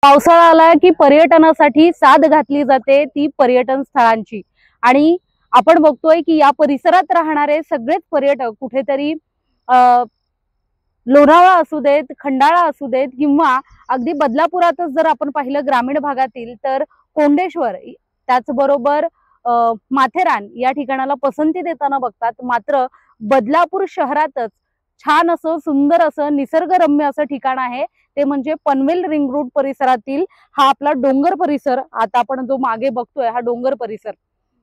पावसाळा आला की पर्यटनासाठी साद घातली जाते ती पर्यटन स्थळांची। आणि आपण बघतोय की या परिसरात राहणारे सगळेच पर्यटक कुठेतरी लोणावळा असू देत, खंडाळा असू देत किंवा अगदी बदलापुरातच जर आपण पाहिलं ग्रामीण भागातील तर कोंडेश्वर, त्याचबरोबर माथेरान या ठिकाणाला पसंती देताना बघतात। मात्र बदलापूर शहरातच छान असं सुंदर असं निसर्गरम्य असं ठिकाण आहे, ते म्हणजे पनवेल रिंग रोड परिसरातील हा आपला डोंगर परिसर। आता आपण जो मागे बघतोय हा डोंगर परिसर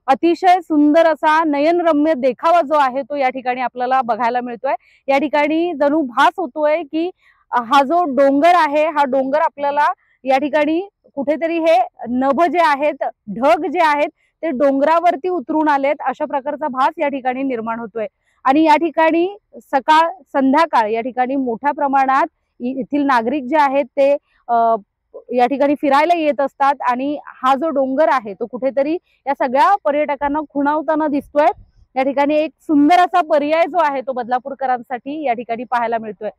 अतिशय सुंदर असा नयनरम्य देखावा जो आहे तो या ठिकाणी आपल्याला बघायला मिळतोय। या ठिकाणी जणू भास होतोय की हा जो डोंगर आहे हा डोंगर आपल्याला या ठिकाणी कुठेतरी हे नभ जे आहेत, ढग जे आहेत ते डोंगरावरती उतरून आलेत अशा प्रकारचा भास या ठिकाणी निर्माण होतोय। आणि या ठिकाणी सकाळ संध्याकाळ या ठिकाणी मोठ्या प्रमाणात येथील नागरिक जे आहेत ते या ठिकाणी फिरायला येत असतात। आणि हा जो डोंगर आहे तो कुठेतरी या सगळ्या पर्यटकांना खुणावताना दिसतोय। या ठिकाणी एक सुंदर असा पर्याय जो आहे तो बदलापूरकरांसाठी या ठिकाणी पाहायला मिळतोय।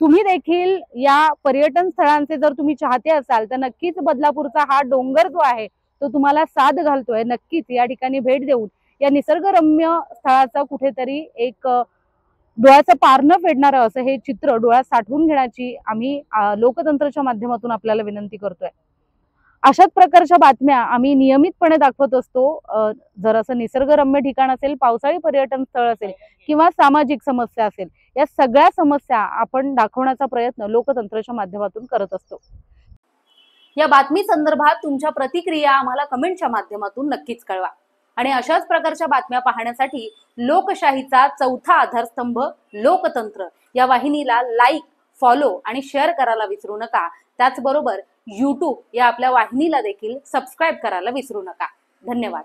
तुम्ही देखील या पर्यटन स्थळांचे जर तुम्ही चाहते असाल तर नक्कीच बदलापूरचा हा डोंगर जो आहे तो तुम्हाला साद घालतोय। नक्कीच या ठिकाणी भेट देऊन या निसर्गरम्य स्थळाचा कुठेतरी एक डोळ्याचं पारणं फेडणारं असं हे चित्र डोळ्यात साठवून घेण्याची आम्ही लोकतंत्रच्या माध्यमातून आपल्याला विनंती करतोय। अशाच प्रकारच्या बातम्या आम्ही नियमितपणे दाखवत असतो। जर असं निसर्गरम्य ठिकाण असेल, पावसाळी पर्यटन स्थळ असेल किंवा सामाजिक समस्या असेल, या सगळ्या समस्या आपण दाखवण्याचा प्रयत्न लोकतंत्रच्या माध्यमातून करत असतो। या बातमी संदर्भात तुमच्या प्रतिक्रिया आम्हाला कमेंटच्या माध्यमातून नक्कीच कळवा। आणि अशाच प्रकारच्या बातम्या पाहण्यासाठी लोकशाहीचा चौथा आधारस्तंभ लोकतंत्र या वाहिनीला लाईक, फॉलो आणि शेअर करायला विसरू नका। त्याचबरोबर YouTube या आपल्या वाहिनीला देखील सबस्क्राईब करायला विसरू नका। धन्यवाद।